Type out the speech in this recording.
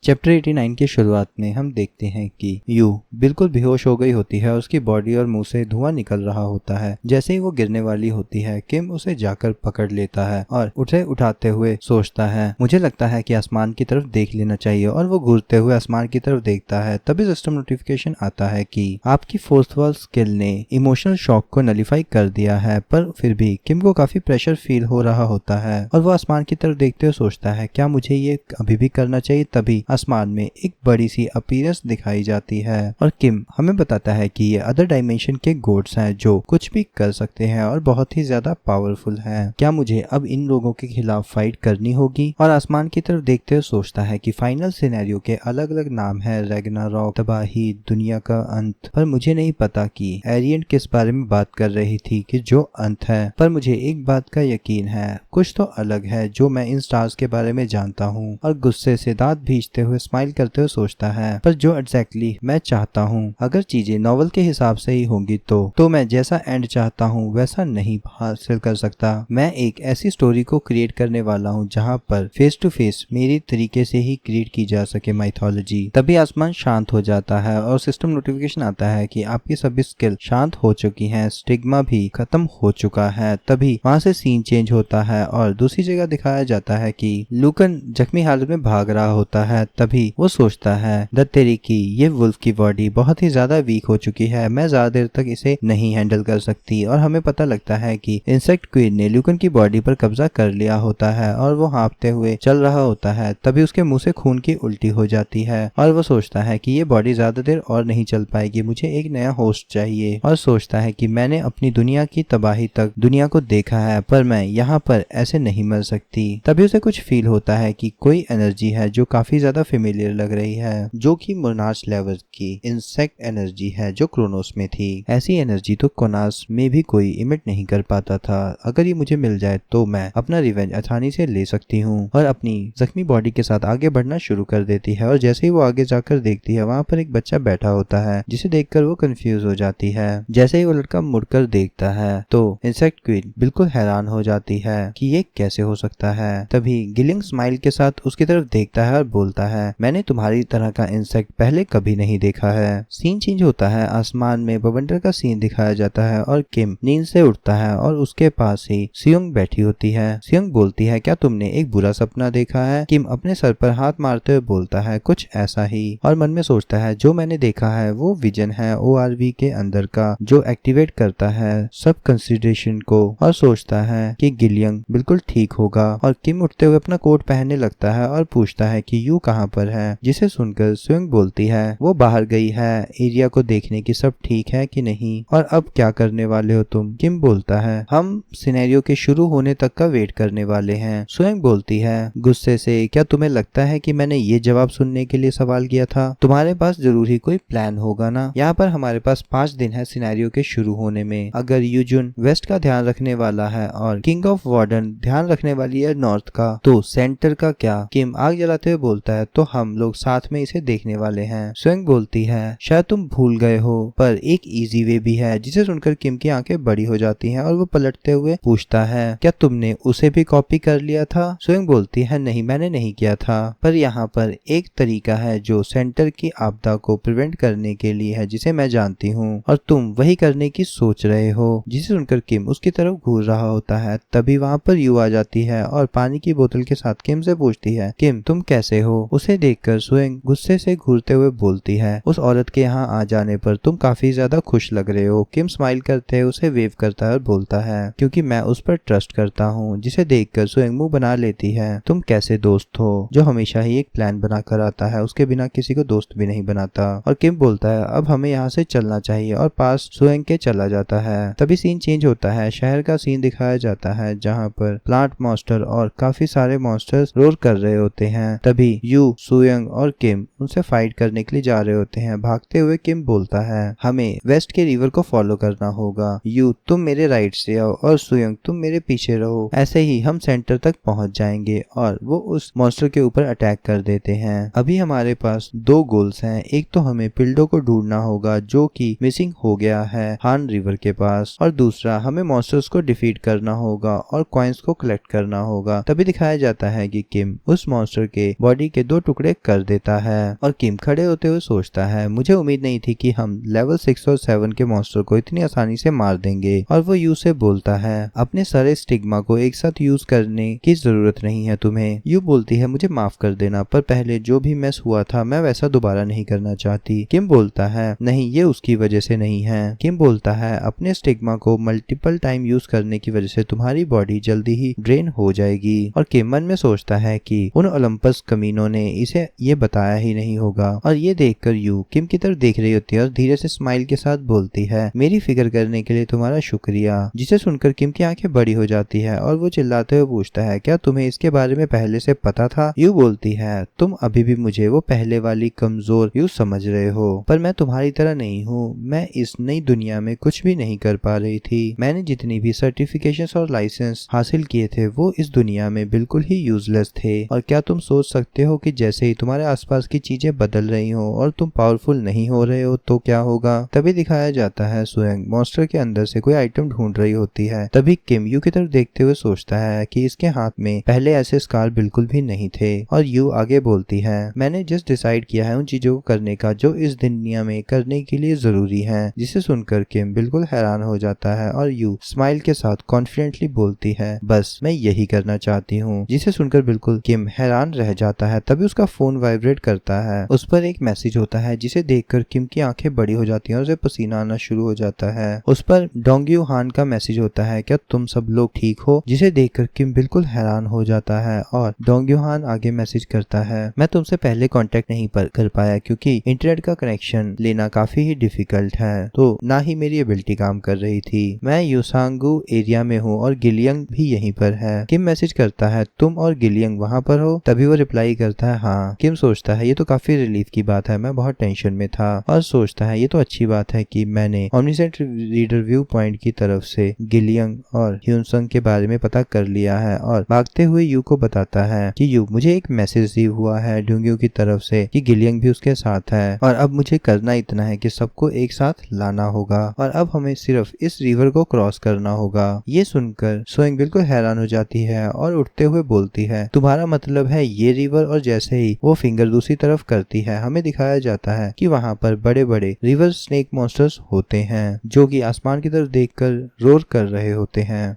Chapter 89 की शुरुआत में हम देखते हैं कि यू बिल्कुल बेहोश हो गई होती है। उसकी बॉडी और मुंह से धुआं निकल रहा होता है। जैसे ही वो गिरने वाली होती है, किम उसे जाकर पकड़ लेता है और उसे उठाते हुए सोचता है, मुझे लगता है कि आसमान की तरफ देख लेना चाहिए। और वो घूरते हुए आसमान की तरफ देखता है। तभी सिस्टम नोटिफिकेशन आता है कि आपकी फोर्थ वॉल स्किल ने इमोशनल शॉक को नलिफाई कर दिया है। पर फिर भी किम को काफी प्रेशर फील हो रहा होता है और वो आसमान की तरफ देखते हुए सोचता है, क्या मुझे ये अभी भी करना चाहिए। तभी आसमान में एक बड़ी सी अपीयरेंस दिखाई जाती है और किम हमें बताता है कि ये अदर डायमेंशन के गोड्स हैं जो कुछ भी कर सकते हैं और बहुत ही ज्यादा पावरफुल हैं। क्या मुझे अब इन लोगों के खिलाफ फाइट करनी होगी। और आसमान की तरफ देखते हुए सोचता है कि फाइनल सिनेरियो के अलग अलग नाम है, रैग्नारॉक, तबाही, दुनिया का अंत। पर मुझे नहीं पता कि एरियन किस बारे में बात कर रही थी कि जो अंत है। पर मुझे एक बात का यकीन है, कुछ तो अलग है जो मैं इन स्टार्स के बारे में जानता हूँ। और गुस्से से दांत भींचते हुए स्माइल करते हुए सोचता है, पर जो एग्जैक्टली मैं चाहता हूँ, अगर चीजें नॉवल के हिसाब से ही होंगी तो मैं जैसा एंड चाहता हूँ वैसा नहीं हासिल कर सकता। मैं एक ऐसी स्टोरी को क्रिएट करने वाला हूँ जहाँ पर फेस टू फेस मेरी तरीके से ही क्रिएट की जा सके माइथोलॉजी। तभी आसमान शांत हो जाता है और सिस्टम नोटिफिकेशन आता है कि आपकी सभी स्किल शांत हो चुकी हैं, स्टिग्मा भी खत्म हो चुका है। तभी वहाँ से सीन चेंज होता है और दूसरी जगह दिखाया जाता है कि लूकन जख्मी हालत में भाग रहा होता है। तभी वो सोचता है, दत्तेरी की ये वुल्फ की बॉडी बहुत ही ज्यादा वीक हो चुकी है, मैं ज्यादा देर तक इसे नहीं हैंडल कर सकती। और हमें पता लगता है कि इंसेक्ट क्वीन ने लूकन की बॉडी पर कब्जा कर लिया होता है और वो हाँफते हुए चल रहा होता है। तभी उसके मुंह से खून की उल्टी हो जाती है और वो सोचता है कि ये बॉडी ज्यादा देर और नहीं चल पाएगी, मुझे एक नया होस्ट चाहिए। और सोचता है कि मैंने अपनी दुनिया की तबाही तक दुनिया को देखा है, पर मैं यहाँ पर ऐसे नहीं मर सकती। तभी उसे कुछ फील होता है कि कोई एनर्जी है जो काफी ज्यादा फेमिलियर लग रही है, जो कि मोनार्च लेवल की इंसेक्ट एनर्जी है जो क्रोनोस में थी। ऐसी एनर्जी तो कोनास में भी कोई इमिट नहीं कर पाता था। अगर ये मुझे मिल जाए तो मैं अपना रिवेंज आसानी से ले सकती हूँ। और अपनी जख्मी बॉडी के साथ आगे बढ़ना शुरू कर देती है। और जैसे ही वो आगे जाकर देखती है, वहाँ पर एक बच्चा बैठा होता है जिसे देखकर वो कंफ्यूज हो जाती है। जैसे ही वो लड़का मुड़कर देखता है तो इंसेक्ट क्वीन बिल्कुल हैरान हो जाती है कि ये कैसे हो सकता है। तभी गिलिंग स्माइल के साथ उसकी तरफ देखता है और बोलता है, मैंने तुम्हारी तरह का इंसेक्ट पहले कभी नहीं देखा है। सीन चेंज होता है, आसमान में बवंडर का सीन दिखाया जाता है और किम नींद से उठता है और उसके पास ही सियोंग बैठी होती है। सियोंग बोलती है, क्या तुमने एक बुरा सपना देखा है। किम अपने सर पर हाथ मारते हुए बोलता है, कुछ ऐसा ही। और मन में सोचता है, जो मैंने देखा है वो विजन है ORV के अंदर का, जो एक्टिवेट करता है सब कंसिडरेशन को। और सोचता है कि गिलियंग बिल्कुल ठीक होगा। और किम उठते हुए अपना कोट पहनने लगता है और पूछता है कि यू कहाँ पर है। जिसे सुनकर सियोंग बोलती है, वो बाहर गई है एरिया को देखने की, सब ठीक है कि नहीं, और अब क्या करने वाले हो तुम। किम बोलता है, हम सिनेरियो के शुरू होने तक का वेट करने वाले हैं। सियोंग बोलती है गुस्से से, क्या तुम्हें लगता है कि मैंने ये जवाब सुनने के लिए सवाल किया था। तुम्हारे पास जरूर ही कोई प्लान होगा ना। यहाँ पर हमारे पास 5 दिन है सिनेरियो के शुरू होने में। अगर यूजुन वेस्ट का ध्यान रखने वाला है और किंग ऑफ वार्डन ध्यान रखने वाली है नॉर्थ का, तो सेंटर का क्या। किम आग जलाते हुए बोलता है, तो हम लोग साथ में इसे देखने वाले हैं। सियोंग बोलती है, शायद तुम भूल गए हो, पर एक इजी वे भी है। जिसे सुनकर किम की आंखें बड़ी हो जाती हैं और वो पलटते हुए पूछता है, क्या तुमने उसे भी कॉपी कर लिया था। सियोंग बोलती है, नहीं मैंने नहीं किया था, पर यहाँ पर एक तरीका है जो सेंटर की आपदा को प्रिवेंट करने के लिए है, जिसे मैं जानती हूँ और तुम वही करने की सोच रहे हो। जिसे सुनकर किम उसकी तरफ घूर रहा होता है। तभी वहाँ पर यू आ जाती है और पानी की बोतल के साथ किम से पूछती है, किम तुम कैसे हो। उसे देखकर सियोंग गुस्से से घूरते हुए बोलती है, उस औरत के यहाँ आ जाने पर तुम काफी ज्यादा खुश लग रहे हो। किम स्माइल करते हुए उसे वेव करता है और बोलता है, क्योंकि मैं उस पर ट्रस्ट करता हूँ। जिसे देखकर सियोंग मुंह बना लेती है, तुम कैसे दोस्त हो जो हमेशा ही एक प्लान बना कर आता है, उसके बिना किसी को दोस्त भी नहीं बनाता। और किम बोलता है, अब हमें यहाँ से चलना चाहिए, और पास सियोंग के चला जाता है। तभी सीन चेंज होता है, शहर का सीन दिखाया जाता है जहाँ पर प्लांट मॉन्स्टर और काफी सारे मॉन्स्टर्स रोर कर रहे होते हैं। तभी यू, सियोंग और किम उनसे फाइट करने के लिए जा रहे होते हैं। भागते हुए किम बोलता है, हमें वेस्ट के रिवर को फॉलो करना होगा। यू तुम मेरे राइट से आओ और सियोंग तुम मेरे पीछे रहो, ऐसे ही हम सेंटर तक पहुंच जाएंगे। और वो उस मॉन्स्टर के ऊपर अटैक कर देते हैं। अभी हमारे पास 2 गोल्स हैं, एक तो हमें पिल्डो को ढूंढना होगा जो कि मिसिंग हो गया है हान रिवर के पास, और दूसरा हमें मॉन्स्टर्स को डिफीट करना होगा और कॉइन्स को कलेक्ट करना होगा। तभी दिखाया जाता है कि किम उस मॉन्स्टर के बॉडी के 2 दो टुकड़े कर देता है और किम खड़े होते हुए सोचता है, मुझे उम्मीद नहीं थी कि हम लेवल 6 और 7 के मॉन्स्टर को इतनी आसानी से मार देंगे। और वो यू से बोलता है, अपने सारे स्टिग्मा को एक साथ यूज करने की जरूरत नहीं है तुम्हें। यू बोलती है, मुझे माफ कर देना, पर पहले जो भी मैस हुआ था मैं वैसा दोबारा नहीं करना चाहती। किम बोलता है, नहीं ये उसकी वजह से नहीं है। किम बोलता है, अपने स्टिग्मा को मल्टीपल टाइम यूज करने की वजह से तुम्हारी बॉडी जल्दी ही ड्रेन हो जाएगी। और किम मन में सोचता है कि उन ओलंपस कमीनों ने इसे ये बताया ही नहीं होगा। और ये देखकर यू किम की तरफ देख रही होती है और धीरे से स्माइल के साथ बोलती है, मेरी फिक्र करने के लिए तुम्हारा शुक्रिया। जिसे सुनकर किम की आंखें बड़ी हो जाती है और वो चिल्लाते हुए पूछता है, क्या तुम्हें इसके बारे में पहले से पता था? यू बोलती है, तुम अभी भी मुझे वो पहले वाली कमजोर यू समझ रहे हो, पर मैं तुम्हारी तरह नहीं हूँ। मैं इस नई दुनिया में कुछ भी नहीं कर पा रही थी। मैंने जितनी भी सर्टिफिकेशंस और लाइसेंस हासिल किए थे वो इस दुनिया में बिल्कुल ही यूजलेस थे। और क्या तुम सोच सकते हो कि जैसे ही तुम्हारे आसपास की चीजें बदल रही हो और तुम पावरफुल नहीं हो रहे हो तो क्या होगा? तभी दिखाया जाता है सुएंग मॉन्स्टर के अंदर से कोई आइटम ढूंढ रही होती है। तभी किम यू की तरफ देखते हुए सोचता है कि इसके हाथ में पहले ऐसे स्कार बिल्कुल भी नहीं थे। और यू आगे बोलती है, मैंने जस्ट डिसाइड किया है उन चीजों को करने का जो इस दुनिया में करने के लिए जरूरी है। जिसे सुनकर किम बिल्कुल हैरान हो जाता है और यू स्माइल के साथ कॉन्फिडेंटली बोलती है, बस मैं यही करना चाहती हूँ। जिसे सुनकर बिल्कुल किम हैरान रह जाता है। तभी उसका फोन वाइब्रेट करता है। उस पर एक मैसेज होता है जिसे देखकर किम की आंखें बड़ी हो जाती हैं और उसे पसीना आना शुरू हो जाता है। उस पर डोंगयू हान का मैसेज होता है, क्या तुम सब लोग ठीक हो? जिसे देखकर किम बिल्कुल हैरान हो जाता है। और डोंगयू हान आगे मैसेज करता है, मैं तुमसे पहले कांटेक्ट नहीं कर पाया क्योंकि इंटरनेट का कनेक्शन लेना काफी ही डिफिकल्ट है, तो ना ही मेरी एबिलिटी काम कर रही थी। मैं यूसांगू एरिया में हूँ और गिलियंग भी यहीं पर है। किम मैसेज करता है, तुम और गिलियंग वहाँ पर हो? तभी वो रिप्लाई करता है, हाँ। किम सोचता है, ये तो काफी रिलीफ की बात है, मैं बहुत टेंशन में था। और सोचता है, ये तो अच्छी बात है कि मैंने ओमनीसेंट रीडर व्यू पॉइंट की तरफ से गिलियंग और ह्यूनसंग के बारे में पता कर लिया है। और भागते हुए यू को बताता है कि यू, मुझे एक मैसेज रिसीव हुआ है ड्यूंग्यू की तरफ से कि गिलियंग भी उसके साथ है और अब मुझे करना इतना है कि सबको एक साथ लाना होगा और अब हमें सिर्फ इस रिवर को क्रॉस करना होगा। ये सुनकर सोइंग बिल्कुल हैरान हो जाती है और उठते हुए बोलती है, तुम्हारा मतलब है ये रिवर? और जैसे ही वो फिंगर दूसरी तरफ करती है हमें दिखाया जाता है कि वहाँ पर बड़े बड़े रिवर स्नेक मॉन्स्टर्स होते हैं जो कि आसमान की तरफ देखकर रोर कर रहे होते हैं।